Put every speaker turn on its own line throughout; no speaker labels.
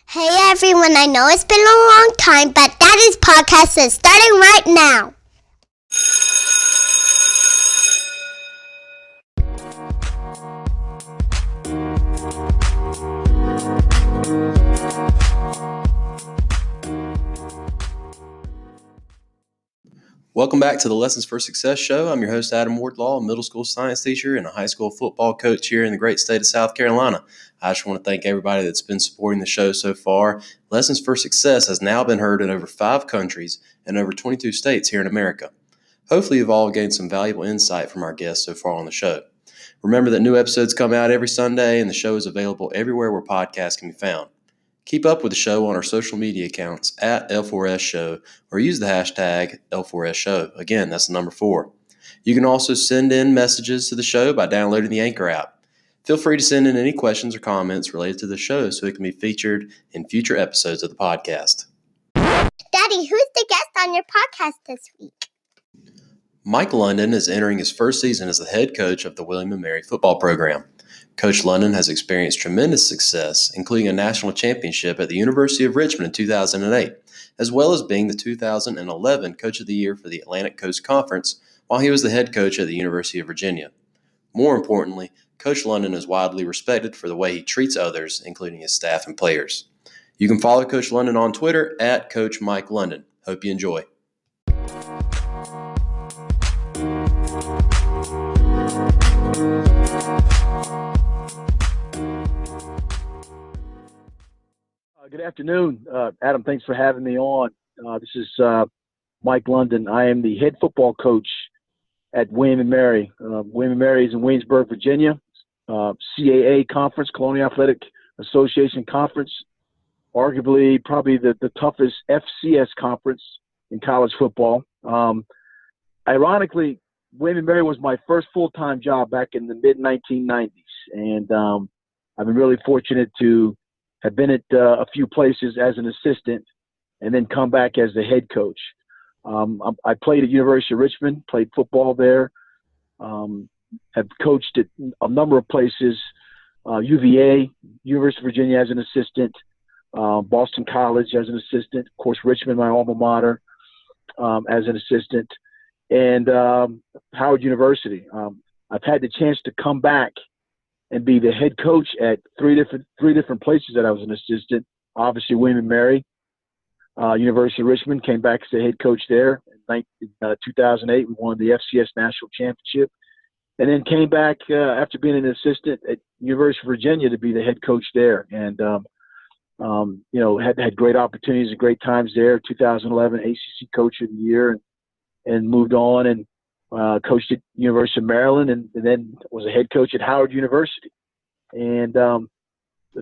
Hey everyone, I know it's been a long time, but Daddy's podcast is starting right now.
Welcome back to the Lessons for Success show. I'm your host, Adam Wardlaw, a middle school science teacher and a high school football coach here in the great state of South Carolina. I just want to thank everybody that's been supporting the show so far. Lessons for Success has now been heard in over 5 countries and over 22 states here in America. Hopefully, you've all gained some valuable insight from our guests so far on the show. Remember that new episodes come out every Sunday, and the show is available everywhere where podcasts can be found. Keep up with the show on our social media accounts at L4S Show or use the hashtag L4S Show. Again, that's the number 4. You can also send in messages to the show by downloading the Anchor app. Feel free to send in any questions or comments related to the show so it can be featured in future episodes of the podcast.
Daddy, who's the guest on your podcast this week?
Mike London is entering his first season as the head coach of the William & Mary football program. Coach London has experienced tremendous success, including a national championship at the University of Richmond in 2008, as well as being the 2011 Coach of the Year for the Atlantic Coast Conference while he was the head coach at the University of Virginia. More importantly, Coach London is widely respected for the way he treats others, including his staff and players. You can follow Coach London on Twitter at Coach Mike London. Hope you enjoy.
Good afternoon, Adam. Thanks for having me on. This is Mike London. I am the head football coach at William & Mary. William & Mary is in Waynesburg, Virginia. CAA Conference, Colonial Athletic Association Conference, arguably probably the toughest FCS conference in college football. Ironically, William & Mary was my first full-time job back in the mid-1990s, and I've been really fortunate to have been at a few places as an assistant and then come back as the head coach. I played at University of Richmond, played football there, have coached at a number of places, UVA, University of Virginia as an assistant, Boston College as an assistant, of course, Richmond, my alma mater, as an assistant, and Howard University. I've had the chance to come back and be the head coach at three different places that I was an assistant. Obviously, William & Mary, University of Richmond, came back as the head coach there in 2008. We won the FCS National Championship. And then came back after being an assistant at University of Virginia to be the head coach there. And, had great opportunities and great times there. 2011 ACC Coach of the Year and moved on and coached at University of Maryland and then was a head coach at Howard University. And the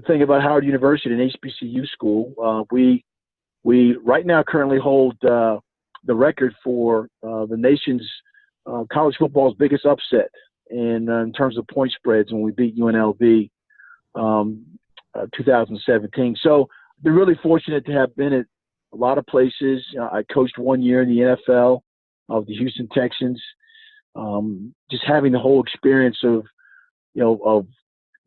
thing about Howard University, an HBCU school, we right now currently hold the record for the nation's college football's biggest upset in terms of point spreads when we beat UNLV 2017. So I've been really fortunate to have been at a lot of places. I coached 1 year in the NFL of the Houston Texans. Just having the whole experience of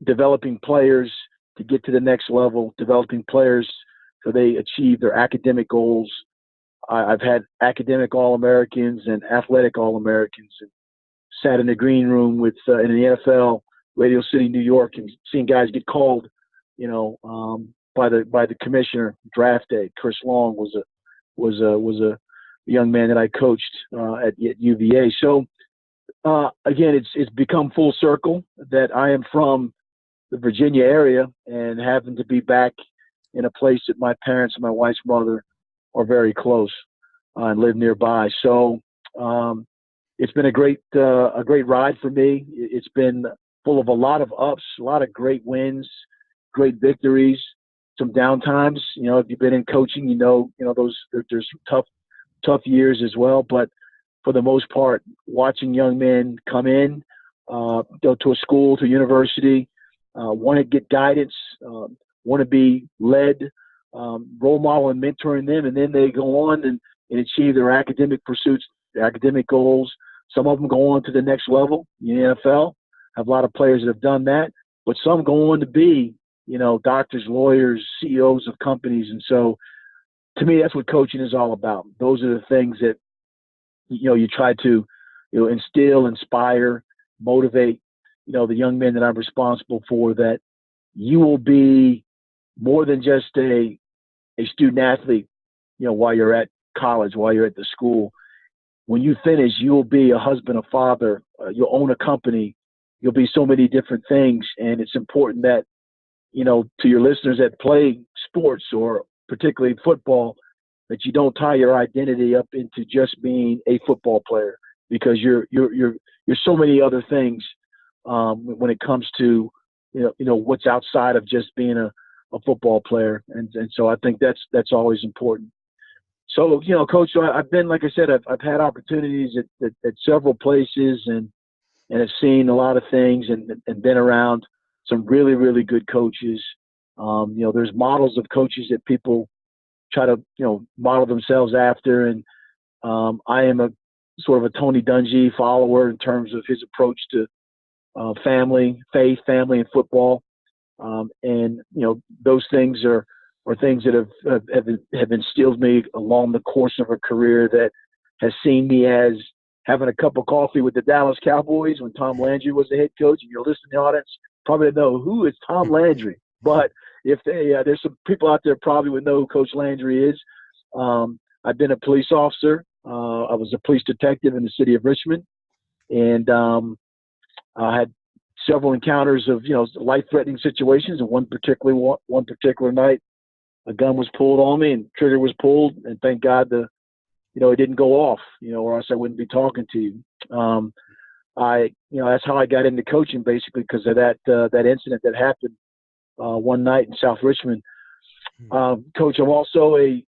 developing players to get to the next level, developing players so they achieve their academic goals. I've had academic All-Americans and athletic All-Americans and sat in the green room with in the NFL, Radio City, New York, and seeing guys get called, by the commissioner draft day. Chris Long was a young man that I coached at UVA. So again, it's become full circle that I am from the Virginia area and happen to be back in a place that my parents and my wife's mother are very close and live nearby. So it's been a great ride for me. It's been full of a lot of ups, a lot of great wins, great victories, some downtimes. If you've been in coaching, there's tough years as well. But for the most part, watching young men come in, go to a school, to a university, want to get guidance, want to be led, role model and mentoring them, and then they go on and achieve their academic pursuits, their academic goals. Some of them go on to the next level in the NFL. Have a lot of players that have done that, but some go on to be doctors, lawyers, CEOs of companies. And so to me, that's what coaching is all about. Those are the things that, you try to, instill, inspire, motivate, the young men that I'm responsible for, that you will be more than just a student athlete, while you're at college, while you're at the school. When you finish, you'll be a husband, a father, you'll own a company, you'll be so many different things. And it's important that, to your listeners that play sports, or particularly football, that you don't tie your identity up into just being a football player, because you're so many other things when it comes to what's outside of just being a football player. And so I think that's always important. So, Coach, so I've been, like I said, I've had opportunities at several places, and have seen a lot of things, and been around some really, really good coaches. There's models of coaches that people try to, model themselves after. And I am a sort of a Tony Dungy follower in terms of his approach to family, faith, family, and football. And, those things are things that have instilled me along the course of a career that has seen me as having a cup of coffee with the Dallas Cowboys when Tom Landry was the head coach. And you're listening to the audience, probably know who is Tom Landry. But if there's some people out there probably would know who Coach Landry is. I've been a police officer. I was a police detective in the city of Richmond, and I had several encounters of life-threatening situations. And one particular night, a gun was pulled on me and trigger was pulled, and thank God it didn't go off, or else I wouldn't be talking to you. That's how I got into coaching, basically, because of that incident that happened one night in South Richmond. Coach, I'm also a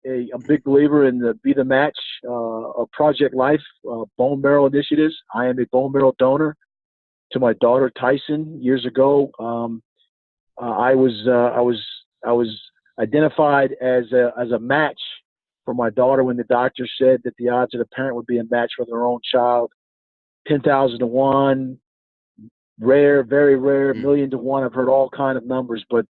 big believer in the Be the Match of Project Life bone marrow initiatives. I am a bone marrow donor to my daughter Tyson years ago. I was identified as a match for my daughter when the doctor said that the odds of the parent would be a match for their own child, 10,000 to 1, rare, very rare, 1,000,000 to 1. I've heard all kind of numbers, but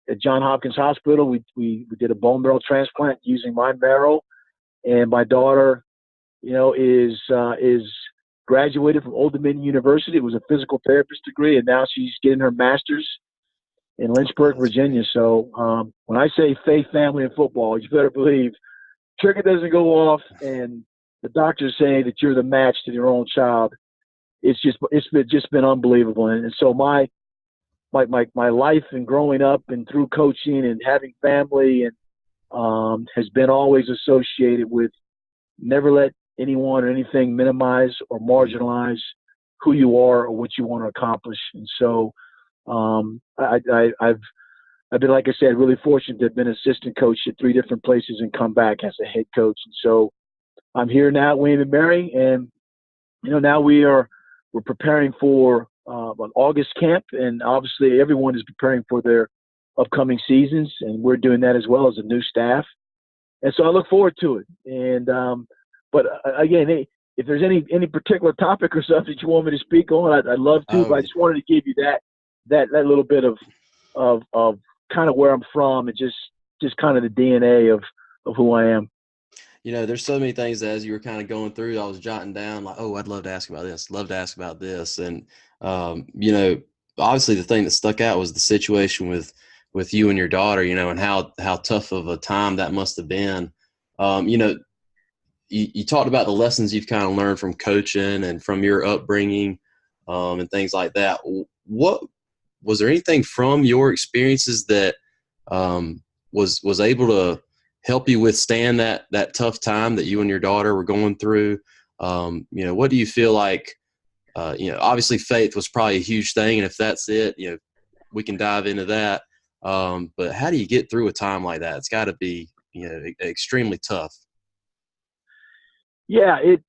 at Johns Hopkins Hospital, we did a bone marrow transplant using my marrow, and my daughter, is graduated from Old Dominion University. It was a physical therapist degree, and now she's getting her master's in Lynchburg, Virginia. So when I say faith, family, and football, you better believe trigger doesn't go off, and the doctors say that you're the match to your own child. It's just been unbelievable. And so my life and growing up and through coaching and having family and has been always associated with never let anyone or anything minimize or marginalize who you are or what you want to accomplish. And so I've been, like I said, really fortunate to have been assistant coach at 3 different places and come back as a head coach. And so I'm here now at William & Mary, and now we're preparing for an August camp, and obviously everyone is preparing for their upcoming seasons, and we're doing that as well as a new staff. And so I look forward to it. And but again, hey, if there's any particular topic or something that you want me to speak on, I'd love to. But I just wanted to give you that little bit of kind of where I'm from, and just kind of the DNA of who I am.
There's so many things that as you were kind of going through, I was jotting down like, oh, I'd love to ask about this, love to ask about this. And, obviously the thing that stuck out was the situation with you and your daughter, and how tough of a time that must have been. You talked about the lessons you've kind of learned from coaching and from your upbringing and things like that. What was there anything from your experiences that was able to help you withstand that tough time that you and your daughter were going through? What do you feel like, obviously faith was probably a huge thing. And if that's it, we can dive into that. But how do you get through a time like that? It's got to be, extremely tough.
Yeah, it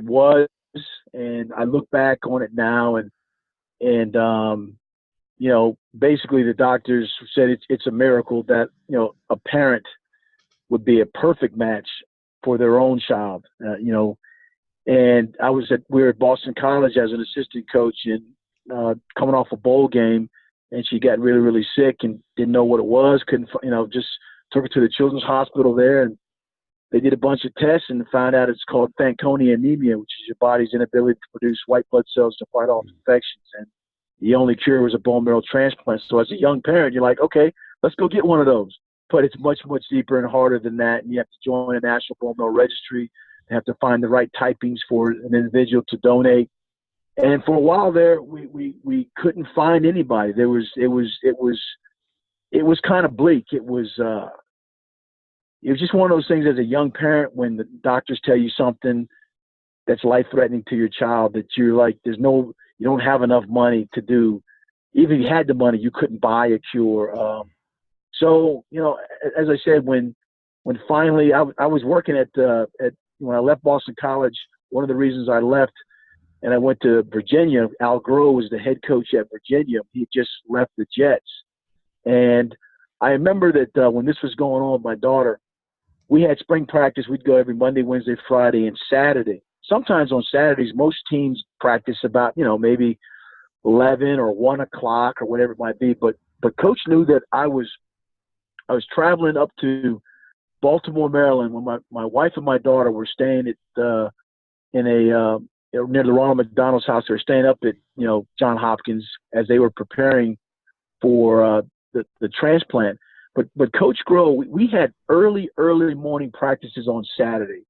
was, and I look back on it now, and basically the doctors said it's a miracle that, a parent would be a perfect match for their own child, and we were at Boston College as an assistant coach, and coming off a bowl game, and she got really, really sick and didn't know what it was. Couldn't, just took her to the Children's Hospital there, and they did a bunch of tests and found out it's called Fanconi anemia, which is your body's inability to produce white blood cells to fight off infections. And the only cure was a bone marrow transplant. So as a young parent, you're like, okay, let's go get one of those. But it's much, much deeper and harder than that. And you have to join a national bone marrow registry. You have to find the right typings for an individual to donate. And for a while there, we couldn't find anybody. It was kind of bleak. It was just one of those things as a young parent when the doctors tell you something that's life-threatening to your child that you're like, you don't have enough money to do. Even if you had the money, you couldn't buy a cure. So, as I said, when finally I was working at when I left Boston College, one of the reasons I left and I went to Virginia, Al Groh was the head coach at Virginia. He just left the Jets. And I remember that when this was going on with my daughter, we had spring practice. We'd go every Monday, Wednesday, Friday, and Saturday. Sometimes on Saturdays, most teams practice about, maybe 11 or 1 o'clock or whatever it might be. But Coach knew that I was traveling up to Baltimore, Maryland, when my wife and my daughter were staying at near the Ronald McDonald's house. They were staying up at John Hopkins as they were preparing for the transplant. But Coach Groh, we had early morning practices on Saturday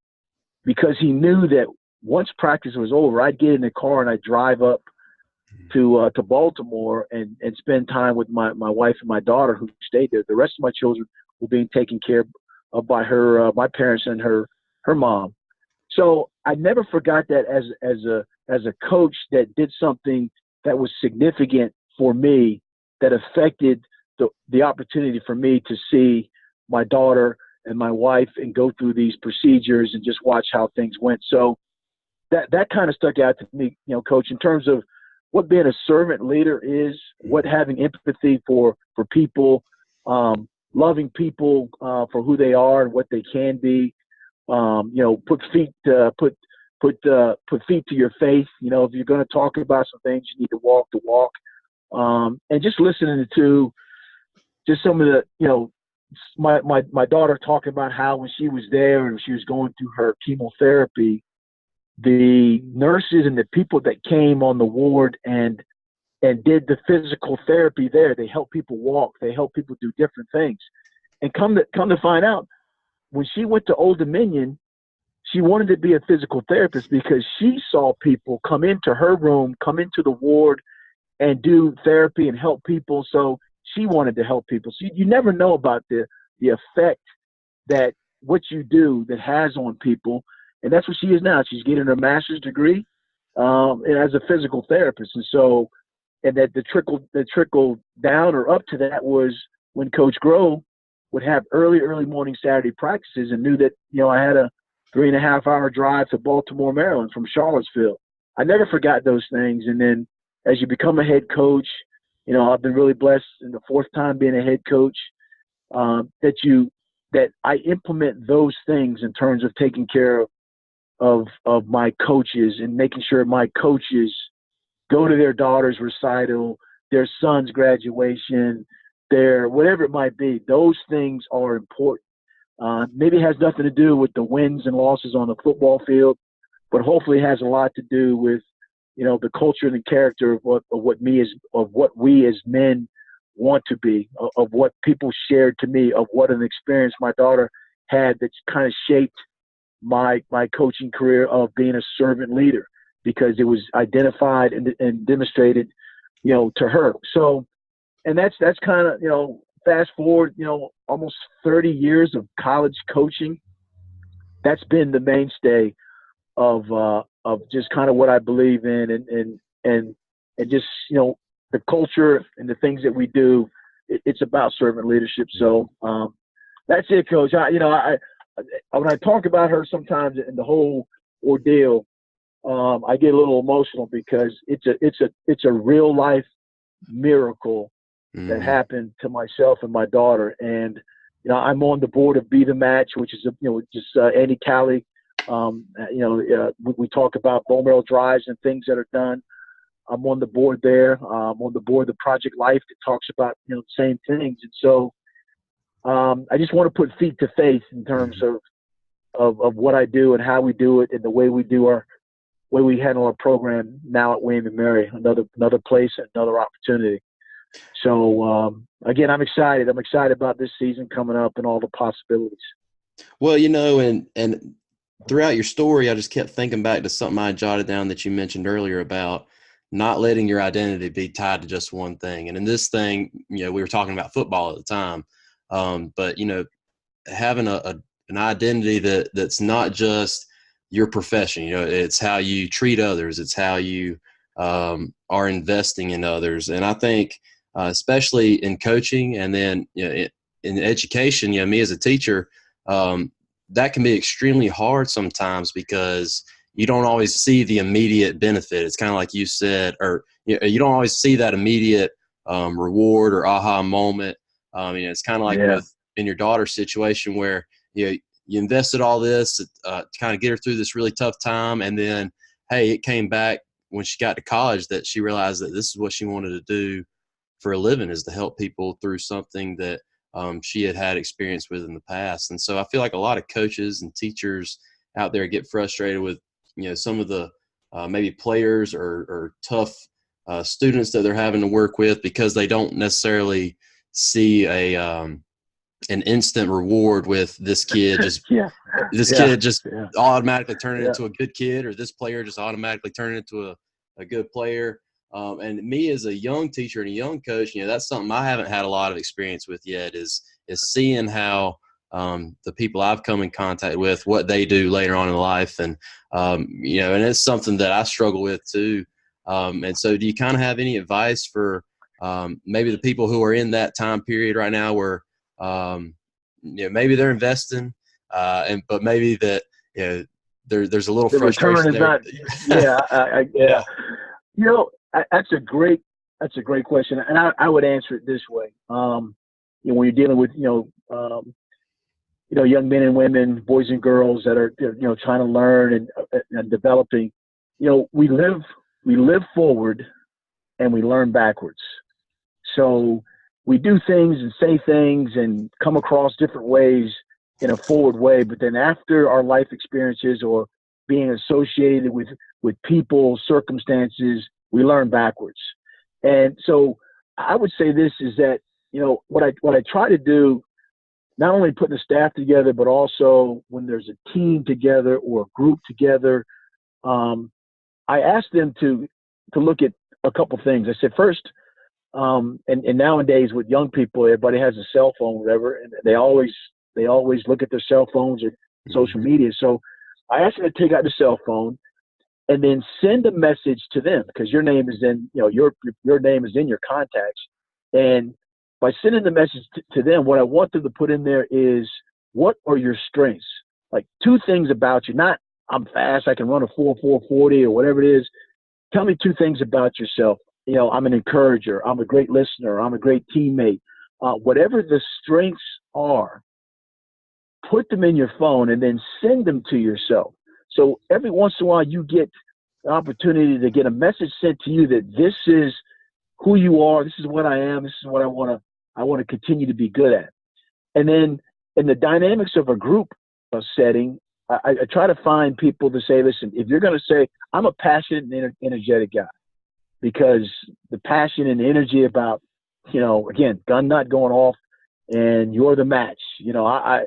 because he knew that once practice was over, I'd get in the car and I'd drive up to Baltimore and spend time with my wife and my daughter who stayed there. The rest of my children were being taken care of by my parents and her mom. So I never forgot that as a coach that did something that was significant for me, that affected the opportunity for me to see my daughter and my wife and go through these procedures and just watch how things went. So that kind of stuck out to me, Coach, in terms of what being a servant leader is, what having empathy for people, loving people for who they are and what they can be. Put feet to your faith. If you're going to talk about some things, you need to walk the walk. And just listening to just some of the, my daughter talking about how when she was there and she was going through her chemotherapy, the nurses and the people that came on the ward and did the physical therapy there, they help people walk, they help people do different things. And come to find out, when she went to Old Dominion, she wanted to be a physical therapist because she saw people come into her room, come into the ward and do therapy and help people. So she wanted to help people. So you never know about the effect that what you do that has on people. And that's what she is now. She's getting her master's degree and as a physical therapist. And so, and that the trickle down or up to that was when Coach Groh would have early morning Saturday practices and knew that, I had a 3.5-hour drive to Baltimore, Maryland from Charlottesville. I never forgot those things. And then as you become a head coach, I've been really blessed in the 4th time being a head coach, that I implement those things in terms of taking care of my coaches and making sure my coaches go to their daughter's recital, their son's graduation, their whatever it might be. Those things are important. Maybe it has nothing to do with the wins and losses on the football field, but hopefully it has a lot to do with, the culture and the character of what we as men want to be, of what people shared to me, of what an experience my daughter had that's kind of shaped my coaching career of being a servant leader, because it was identified and demonstrated, to her. So, and that's kind of, fast forward, almost 30 years of college coaching. That's been the mainstay of just kind of what I believe in and just, the culture and the things that we do. It's about servant leadership. So that's it, Coach. I when I talk about her sometimes in the whole ordeal, I get a little emotional because it's a real life miracle that happened to myself and my daughter. And, I'm on the board of Be the Match, which is, Andy Cali. We talk about bone marrow drives and things that are done. I'm on the board there. I'm on the board of Project Life that talks about, the same things. And so I just want to put feet to face in terms of what I do and how we do it and the way we handle our program now at William & Mary, another place, another opportunity. So, again, I'm excited. I'm excited about this season coming up and all the possibilities.
Well, and throughout your story, I just kept thinking back to something I jotted down that you mentioned earlier about not letting your identity be tied to just one thing. And in this thing, we were talking about football at the time, but, having an identity that's not just your profession, it's how you treat others. It's how you are investing in others. And I think especially in coaching and then in education, me as a teacher, that can be extremely hard sometimes because you don't always see the immediate benefit. It's kind of like you said, or you don't always see that immediate reward or aha moment. It's kind of like in your daughter's situation where you invested all this to kind of get her through this really tough time, and then hey, it came back when she got to college that she realized that this is what she wanted to do for a living, is to help people through something that she had experience with in the past. And so I feel like a lot of coaches and teachers out there get frustrated with, some of the maybe players or tough students that they're having to work with because they don't necessarily see an instant reward with this kid just kid just automatically turning into a good kid, or this player just automatically turning into a good player. And me as a young teacher and a young coach, that's something I haven't had a lot of experience with yet, is seeing how the people I've come in contact with, what they do later on in life. And, and it's something that I struggle with too. And so do you kind of have any advice for maybe the people who are in that time period right now where, maybe they're investing, but maybe that, there's a little frustration there.
That's a great question, and I would answer it this way. When you're dealing with young men and women, boys and girls that are trying to learn and developing, we live forward and we learn backwards. So we do things and say things and come across different ways in a forward way, but then after our life experiences or being associated with people, circumstances, we learn backwards. And so I would say this is that, what I try to do, not only putting the staff together, but also when there's a team together or a group together, I ask them to look at a couple things. I said, first, and nowadays with young people, everybody has a cell phone, whatever, and they always look at their cell phones or social media. So I asked them to take out the cell phone and then send a message to them, because your name is in, your name is in your contacts. And by sending the message to them, what I want them to put in there is, what are your strengths? Like 2 things about you, not I'm fast, I can run a 4.40 or whatever it is. Tell me 2 things about yourself. I'm an encourager, I'm a great listener, I'm a great teammate. Whatever the strengths are, put them in your phone and then send them to yourself. So every once in a while you get the opportunity to get a message sent to you that this is who you are, this is what I am, this is what I want to continue to be good at. And then in the dynamics of a group setting, I try to find people to say, listen, if you're going to say, I'm a passionate and energetic guy, because the passion and energy about, again, gun nut going off and you're the match. I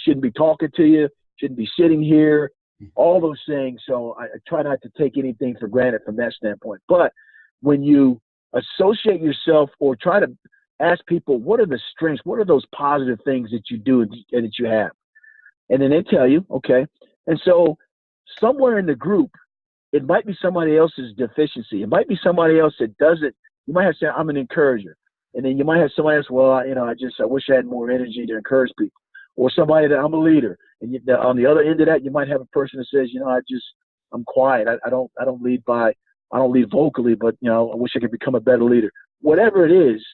shouldn't be talking to you, shouldn't be sitting here, all those things. So I try not to take anything for granted from that standpoint. But when you associate yourself or try to ask people, what are the strengths, what are those positive things that you do and that you have? And then they tell you, okay. And so somewhere in the group, it might be somebody else's deficiency. It might be somebody else that doesn't. You might have to say, I'm an encourager. And then you might have somebody else, well, I wish I had more energy to encourage people. Or somebody that I'm a leader. And on the other end of that, you might have a person that says, I'm quiet. I don't lead vocally, but, I wish I could become a better leader. Whatever it is,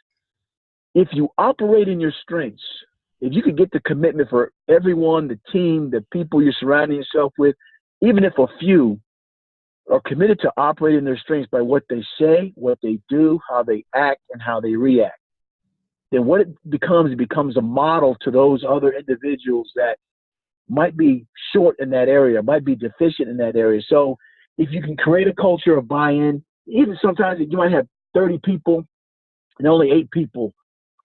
if you operate in your strengths, if you could get the commitment for everyone, the team, the people you're surrounding yourself with, even if a few are committed to operating their strengths by what they say, what they do, how they act, and how they react, then what it becomes a model to those other individuals that might be short in that area, might be deficient in that area. So if you can create a culture of buy-in, even sometimes you might have 30 people and only 8 people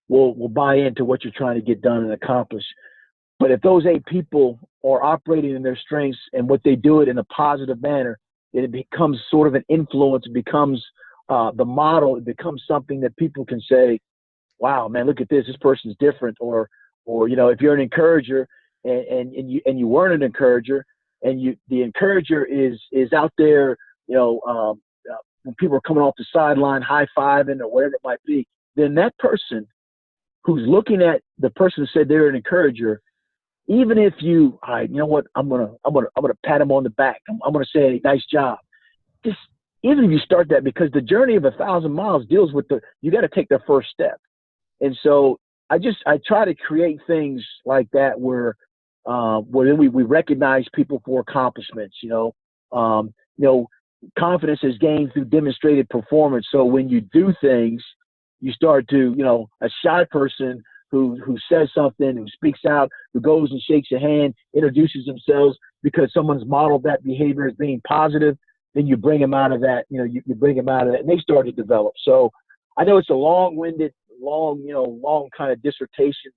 will buy into what you're trying to get done and accomplish. But if those 8 people are operating in their strengths and what they do it in a positive manner, then it becomes sort of an influence. It becomes the model. It becomes something that people can say, wow, man, look at this. This person's different. Or if you're an encourager and you weren't an encourager and the encourager is out there, when people are coming off the sideline, high-fiving or whatever it might be, then that person who's looking at the person who said they're an encourager, even if you know what, I'm gonna pat him on the back. I'm gonna say, nice job. Just even if you start that, because the journey of 1,000 miles deals with you got to take the first step. And so I try to create things like that where then we recognize people for accomplishments. Confidence is gained through demonstrated performance. So when you do things, you start to, a shy person who says something, who speaks out, who goes and shakes a hand, introduces themselves because someone's modeled that behavior as being positive, then you bring them out of that, you bring them out of that and they start to develop. So I know it's a long-winded, long kind of dissertation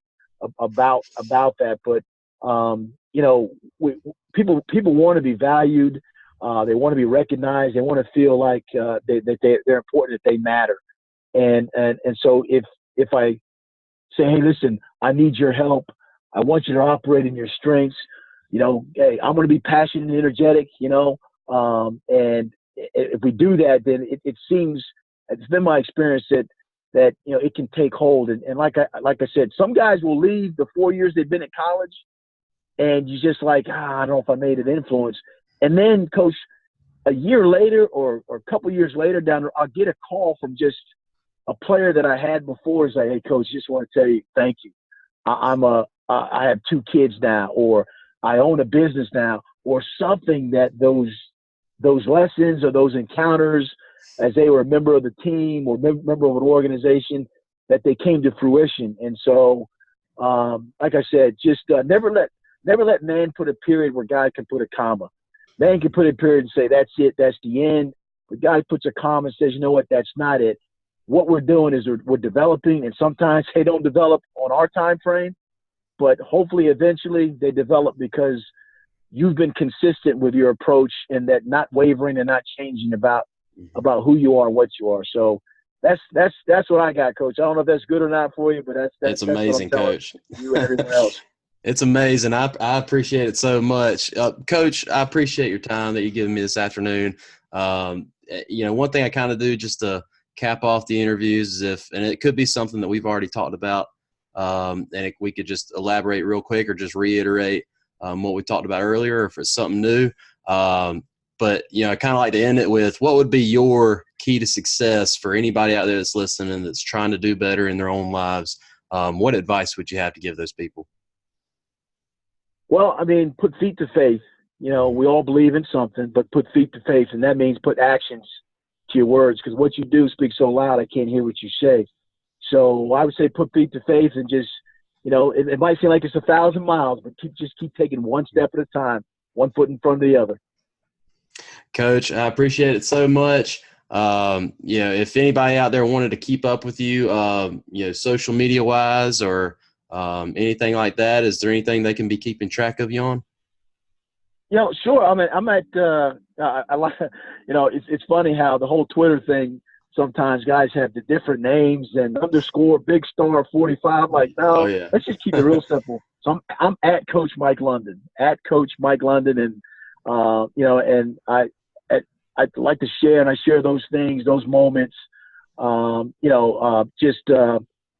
about that, but people want to be valued. They want to be recognized. They want to feel like that they're important, that they matter. And so if I say, hey, listen, I need your help. I want you to operate in your strengths. Hey, I'm going to be passionate and energetic. And if we do that, then it seems, it's been my experience that it can take hold. And like I said, some guys will leave the 4 years they've been at college, and you just like, I don't know if I made an influence. And then, Coach, a year later or a couple years later down there, I'll get a call from just a player that I had before and say, hey, Coach, just want to tell you thank you. I have 2 kids now, or I own a business now, or something that those lessons or those encounters as they were a member of the team or member of an organization, that they came to fruition. And so, like I said, just never let man put a period where God can put a comma. Man can put a period and say, that's it, that's the end. But God puts a comma and says, you know what, that's not it. What we're doing is we're developing, and sometimes they don't develop on our time frame, but hopefully eventually they develop because you've been consistent with your approach and that not wavering and not changing about who you are and what you are. So that's what I got, Coach. I don't know if that's good or not for you, but that's
amazing,
what I'm
Coach.
You and everyone else.
It's amazing. I appreciate it so much. Coach, I appreciate your time that you've given me this afternoon. One thing I kind of do just to cap off the interviews is and it could be something that we've already talked about, and we could just elaborate real quick or just reiterate what we talked about earlier, or if it's something new. But, I kind of like to end it with, what would be your key to success for anybody out there that's listening and that's trying to do better in their own lives? What advice would you have to give those people?
Well, I mean, put feet to faith. We all believe in something, but put feet to faith, and that means put actions to your words, because what you do speaks so loud I can't hear what you say. So I would say put feet to faith and just, it might seem like it's 1,000 miles, but just keep taking one step at a time, one foot in front of the other.
Coach, I appreciate it so much. If anybody out there wanted to keep up with you, social media wise or anything like that, is there anything they can be keeping track of you on?
Sure. I'm at I like, it's funny how the whole Twitter thing, sometimes guys have the different names and _ big star 45. I'm like, no, Let's just keep it real simple. So I'm at Coach Mike London, and and I like to share, and I share those things, those moments. I'm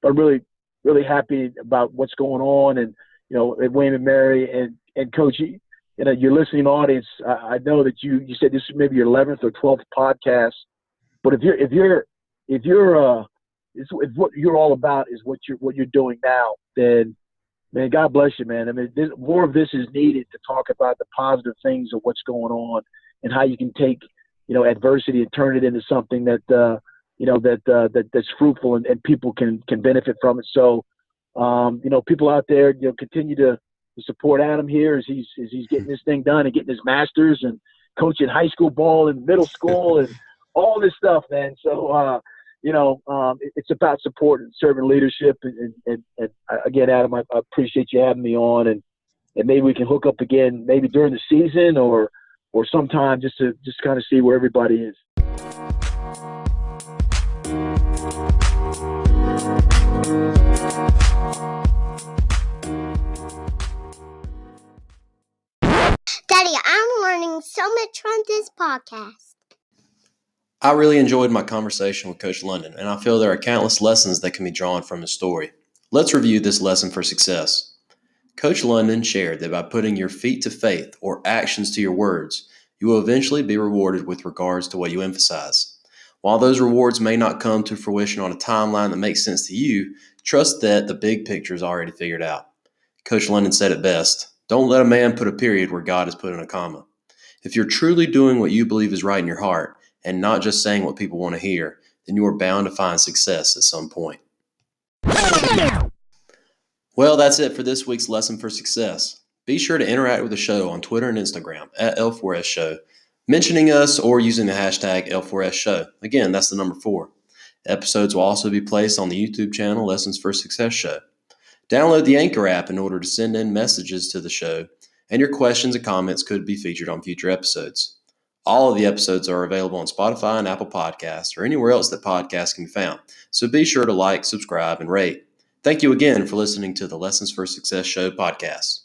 really, really happy about what's going on, and at William and Mary, and Coach, your listening audience. I know that you said this is maybe your 11th or 12th podcast, but if what you're all about is what you're doing now, then man, God bless you, man. I mean, more of this is needed to talk about the positive things of what's going on and how you can take adversity and turn it into something that that's fruitful and people can benefit from it. So, people out there, continue to support Adam here as he's getting this thing done and getting his master's and coaching high school ball and middle school and all this stuff, man. So, it's about support and servant leadership. And again, Adam, I appreciate you having me on, and maybe we can hook up again, maybe during the season or sometime just to kind of see where everybody is.
Daddy, I'm learning so much from this podcast.
I really enjoyed my conversation with Coach London, and I feel there are countless lessons that can be drawn from his story. Let's review this lesson for success. Coach London shared that by putting your feet to faith or actions to your words, you will eventually be rewarded with regards to what you emphasize. While those rewards may not come to fruition on a timeline that makes sense to you, trust that the big picture is already figured out. Coach London said it best: don't let a man put a period where God has put in a comma. If you're truly doing what you believe is right in your heart and not just saying what people want to hear, then you are bound to find success at some point. Well, that's it for this week's Lesson for Success. Be sure to interact with the show on Twitter and Instagram at L4S Show, mentioning us or using the hashtag L4S Show. Again, that's the number 4. Episodes will also be placed on the YouTube channel Lessons for Success Show. Download the Anchor app in order to send in messages to the show, and your questions and comments could be featured on future episodes. All of the episodes are available on Spotify and Apple Podcasts or anywhere else that podcasts can be found, so be sure to like, subscribe, and rate. Thank you again for listening to the Lessons for Success Show podcast.